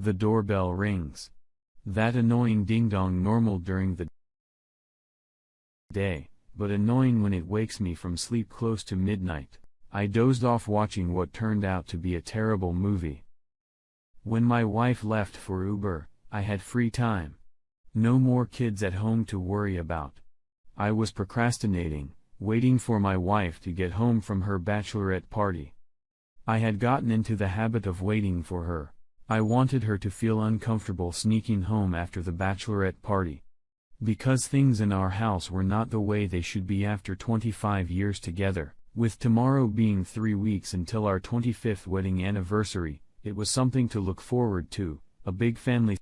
The doorbell rings. That annoying ding-dong normal during the day, but annoying when it wakes me from sleep close to midnight. I dozed off watching what turned out to be a terrible movie. When my wife left for Uber, I had free time. No more kids at home to worry about. I was procrastinating, waiting for my wife to get home from her bachelorette party. I had gotten into the habit of waiting for her. I wanted her to feel uncomfortable sneaking home after the bachelorette party. Because things in our house were not the way they should be after 25 years together, with tomorrow being 3 weeks until our 25th wedding anniversary, it was something to look forward to, a big family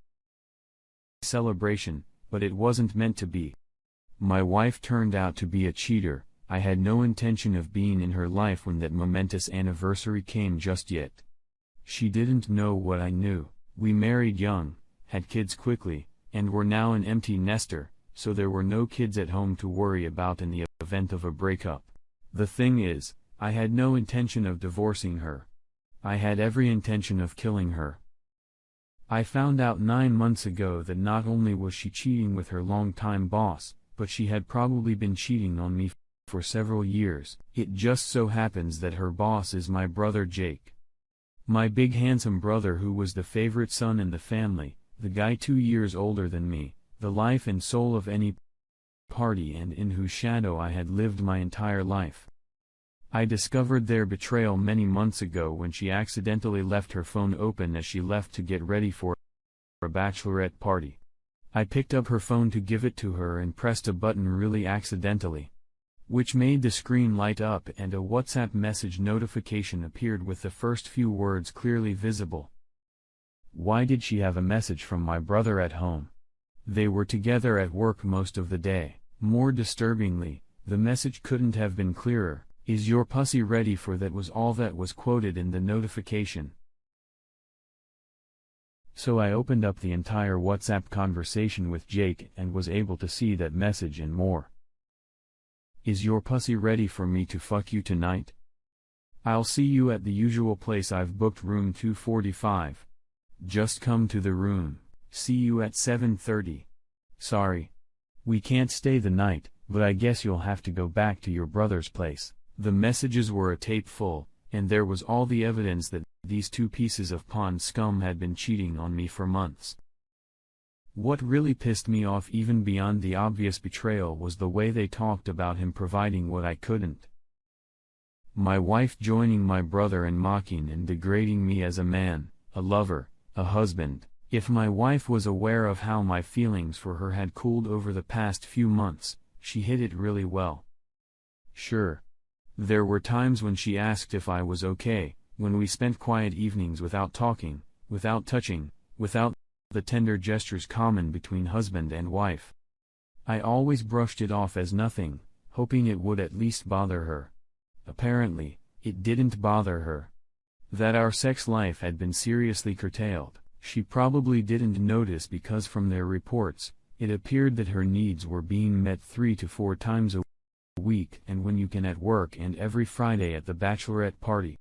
celebration, but it wasn't meant to be. My wife turned out to be a cheater. I had no intention of being in her life when that momentous anniversary came just yet. She didn't know what I knew. We married young, had kids quickly, and were now an empty nester, so there were no kids at home to worry about in the event of a breakup. The thing is, I had no intention of divorcing her. I had every intention of killing her. I found out 9 months ago that not only was she cheating with her longtime boss, but she had probably been cheating on me for several years. It just so happens that her boss is my brother Jake. My big handsome brother who was the favorite son in the family, the guy 2 years older than me, the life and soul of any party and in whose shadow I had lived my entire life. I discovered their betrayal many months ago when she accidentally left her phone open as she left to get ready for a bachelorette party. I picked up her phone to give it to her and pressed a button really accidentally, which made the screen light up and a WhatsApp message notification appeared with the first few words clearly visible. Why did she have a message from my brother at home? They were together at work most of the day. More disturbingly, the message couldn't have been clearer. "Is your pussy ready for that?" was all that was quoted in the notification. So I opened up the entire WhatsApp conversation with Jake and was able to see that message and more. "Is your pussy ready for me to fuck you tonight? I'll see you at the usual place. I've booked room 245. Just come to the room. See you at 7:30. Sorry. We can't stay the night, but I guess you'll have to go back to your brother's place." The messages were a tape full, and there was all the evidence that these two pieces of pond scum had been cheating on me for months. What really pissed me off even beyond the obvious betrayal was the way they talked about him providing what I couldn't. My wife joining my brother in mocking and degrading me as a man, a lover, a husband. If my wife was aware of how my feelings for her had cooled over the past few months, she hid it really well. Sure. There were times when she asked if I was okay, when we spent quiet evenings without talking, without touching, without the tender gestures common between husband and wife. I always brushed it off as nothing, hoping it would at least bother her. Apparently, it didn't bother her. That our sex life had been seriously curtailed, she probably didn't notice because from their reports, it appeared that her needs were being met 3 to 4 times a week and when you can at work and every Friday at the bachelorette party.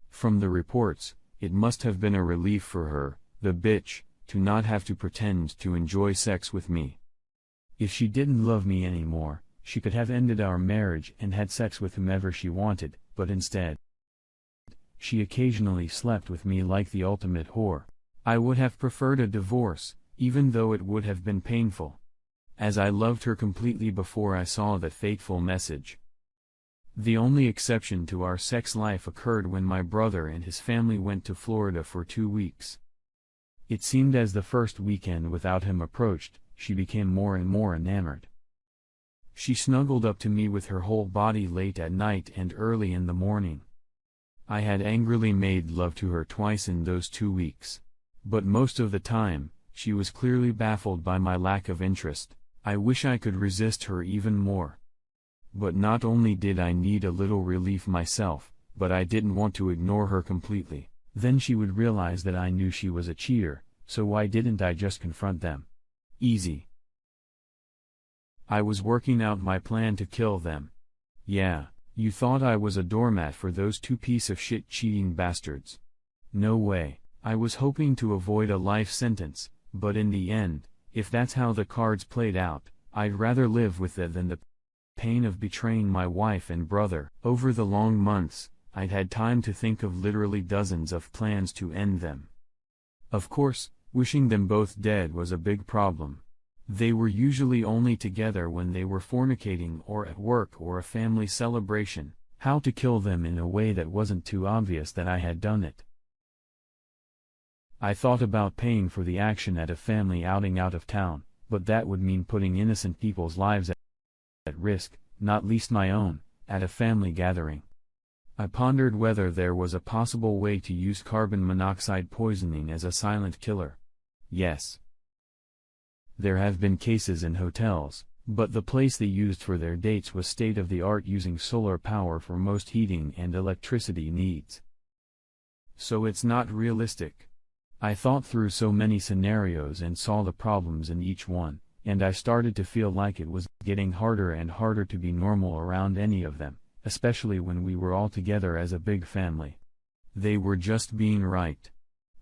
From the reports, it must have been a relief for her, the bitch, to not have to pretend to enjoy sex with me. If she didn't love me anymore, she could have ended our marriage and had sex with whomever she wanted, but instead, she occasionally slept with me like the ultimate whore. I would have preferred a divorce, even though it would have been painful, as I loved her completely before I saw that fateful message. The only exception to our sex life occurred when my brother and his family went to Florida for 2 weeks. It seemed as the first weekend without him approached, she became more and more enamored. She snuggled up to me with her whole body late at night and early in the morning. I had angrily made love to her twice in those 2 weeks. But most of the time, she was clearly baffled by my lack of interest. I wish I could resist her even more. But not only did I need a little relief myself, but I didn't want to ignore her completely. Then she would realize that I knew she was a cheater, so why didn't I just confront them? Easy. I was working out my plan to kill them. Yeah, you thought I was a doormat for those 2 piece of shit cheating bastards. No way, I was hoping to avoid a life sentence, but in the end, if that's how the cards played out, I'd rather live with it than the pain of betraying my wife and brother. Over the long months, I'd had time to think of literally dozens of plans to end them. Of course, wishing them both dead was a big problem. They were usually only together when they were fornicating or at work or a family celebration. How to kill them in a way that wasn't too obvious that I had done it. I thought about paying for the action at a family outing out of town, but that would mean putting innocent people's lives at risk, not least my own, at a family gathering. I pondered whether there was a possible way to use carbon monoxide poisoning as a silent killer. Yes. There have been cases in hotels, but the place they used for their dates was state-of-the-art, using solar power for most heating and electricity needs. So it's not realistic. I thought through so many scenarios and saw the problems in each one, and I started to feel like it was getting harder and harder to be normal around any of them, especially when we were all together as a big family. They were just being right.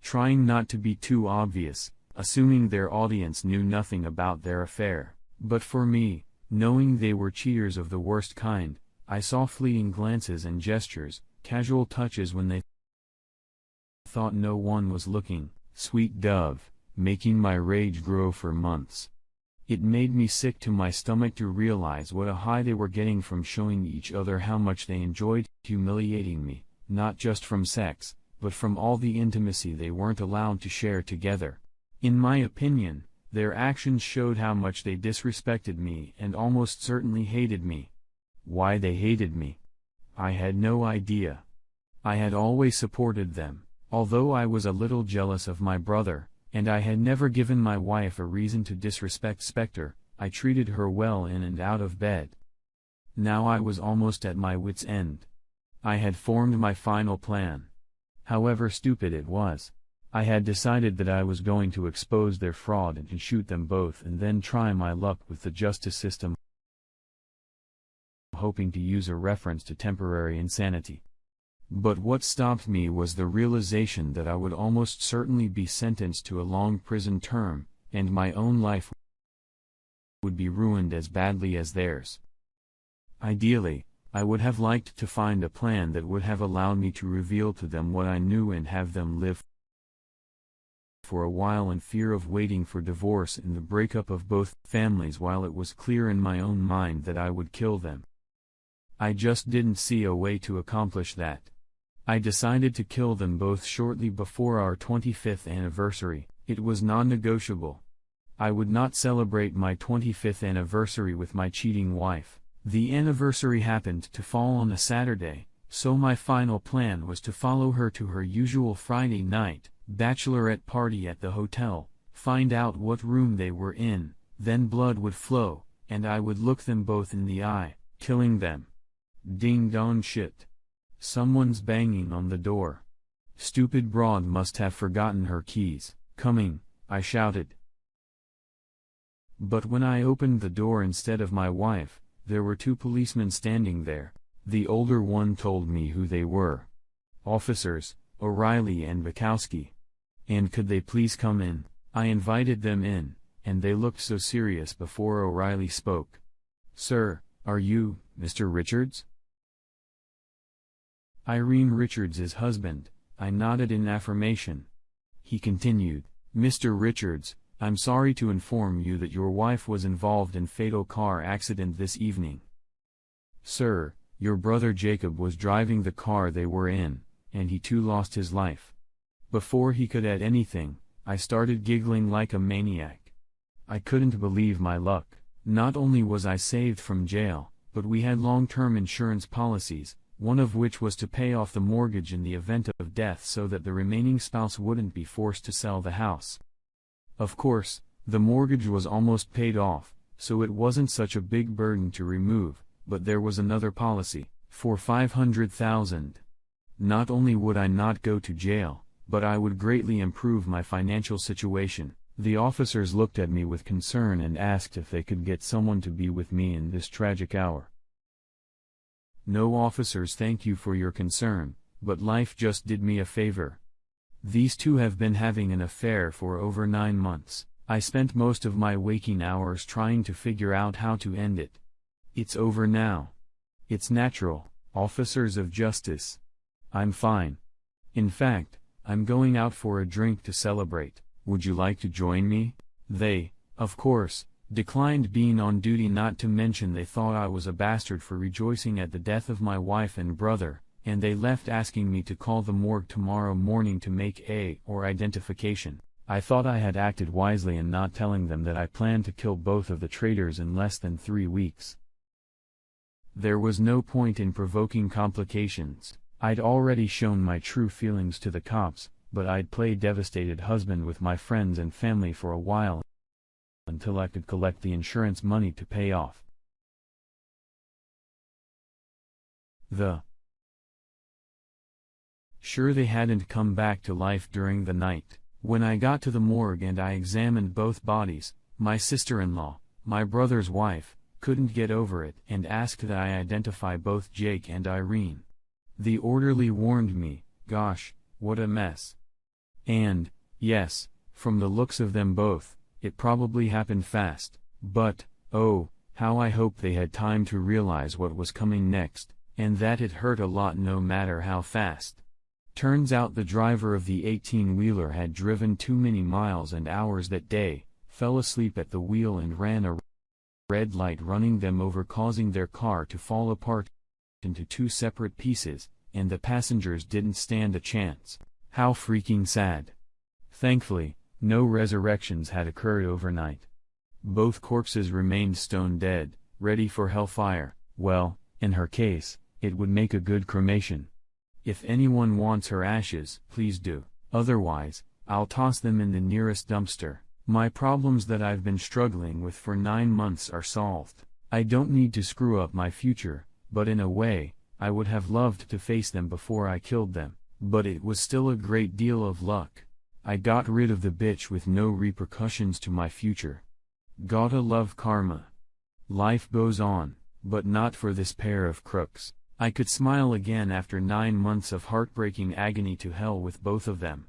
Trying not to be too obvious, assuming their audience knew nothing about their affair. But for me, knowing they were cheaters of the worst kind, I saw fleeting glances and gestures, casual touches when they thought no one was looking, sweet dove, making my rage grow for months. It made me sick to my stomach to realize what a high they were getting from showing each other how much they enjoyed humiliating me, not just from sex, but from all the intimacy they weren't allowed to share together. In my opinion, their actions showed how much they disrespected me and almost certainly hated me. Why they hated me? I had no idea. I had always supported them, although I was a little jealous of my brother, and I had never given my wife a reason to disrespect Spectre. I treated her well in and out of bed. Now I was almost at my wit's end. I had formed my final plan. However stupid it was, I had decided that I was going to expose their fraud and shoot them both and then try my luck with the justice system, hoping to use a reference to temporary insanity. But what stopped me was the realization that I would almost certainly be sentenced to a long prison term, and my own life would be ruined as badly as theirs. Ideally, I would have liked to find a plan that would have allowed me to reveal to them what I knew and have them live for a while in fear of waiting for divorce and the breakup of both families, while it was clear in my own mind that I would kill them. I just didn't see a way to accomplish that. I decided to kill them both shortly before our 25th anniversary. It was non-negotiable. I would not celebrate my 25th anniversary with my cheating wife. The anniversary happened to fall on a Saturday, so my final plan was to follow her to her usual Friday night bachelorette party at the hotel, find out what room they were in, then blood would flow, and I would look them both in the eye, killing them. Ding dong shit. Someone's banging on the door. Stupid broad must have forgotten her keys. Coming, I shouted. But when I opened the door, instead of my wife, there were two policemen standing there. The older one told me who they were. Officers O'Reilly and Bukowski. And could they please come in? I invited them in, and they looked so serious before O'Reilly spoke. Sir, are you, Mr. Richards? Irene Richards' husband. I nodded in affirmation. He continued, Mr. Richards, I'm sorry to inform you that your wife was involved in fatal car accident this evening. Sir, your brother Jacob was driving the car they were in, and he too lost his life. Before he could add anything, I started giggling like a maniac. I couldn't believe my luck. Not only was I saved from jail, but we had long-term insurance policies, one of which was to pay off the mortgage in the event of death so that the remaining spouse wouldn't be forced to sell the house. Of course, the mortgage was almost paid off, so it wasn't such a big burden to remove, but there was another policy, for $500,000. Not only would I not go to jail, but I would greatly improve my financial situation. The officers looked at me with concern and asked if they could get someone to be with me in this tragic hour. No, officers, thank you for your concern, but life just did me a favor. These two have been having an affair for over 9 months. I spent most of my waking hours trying to figure out how to end it. It's over now. It's natural, officers of justice. I'm fine. In fact, I'm going out for a drink to celebrate. Would you like to join me? They, of course, declined being on duty, not to mention they thought I was a bastard for rejoicing at the death of my wife and brother, and they left asking me to call the morgue tomorrow morning to make or identification. I thought I had acted wisely in not telling them that I planned to kill both of the traitors in less than 3 weeks. There was no point in provoking complications. I'd already shown my true feelings to the cops, but I'd played devastated husband with my friends and family for a while until I could collect the insurance money to pay off Sure, they hadn't come back to life during the night. When I got to the morgue and I examined both bodies, my sister-in-law, my brother's wife, couldn't get over it and asked that I identify both Jake and Irene. The orderly warned me, gosh, what a mess. And, yes, from the looks of them both, it probably happened fast, but, oh, how I hope they had time to realize what was coming next, and that it hurt a lot no matter how fast. Turns out the driver of the 18-wheeler had driven too many miles and hours that day, fell asleep at the wheel and ran a red light, running them over, causing their car to fall apart into 2 separate pieces, and the passengers didn't stand a chance. How freaking sad. Thankfully, no resurrections had occurred overnight. Both corpses remained stone dead, ready for hellfire. Well, in her case, it would make a good cremation. If anyone wants her ashes, please do. Otherwise, I'll toss them in the nearest dumpster. My problems that I've been struggling with for 9 months are solved. I don't need to screw up my future, but in a way, I would have loved to face them before I killed them. But it was still a great deal of luck. I got rid of the bitch with no repercussions to my future. Gotta love karma. Life goes on, but not for this pair of crooks. I could smile again after 9 months of heartbreaking agony to hell with both of them.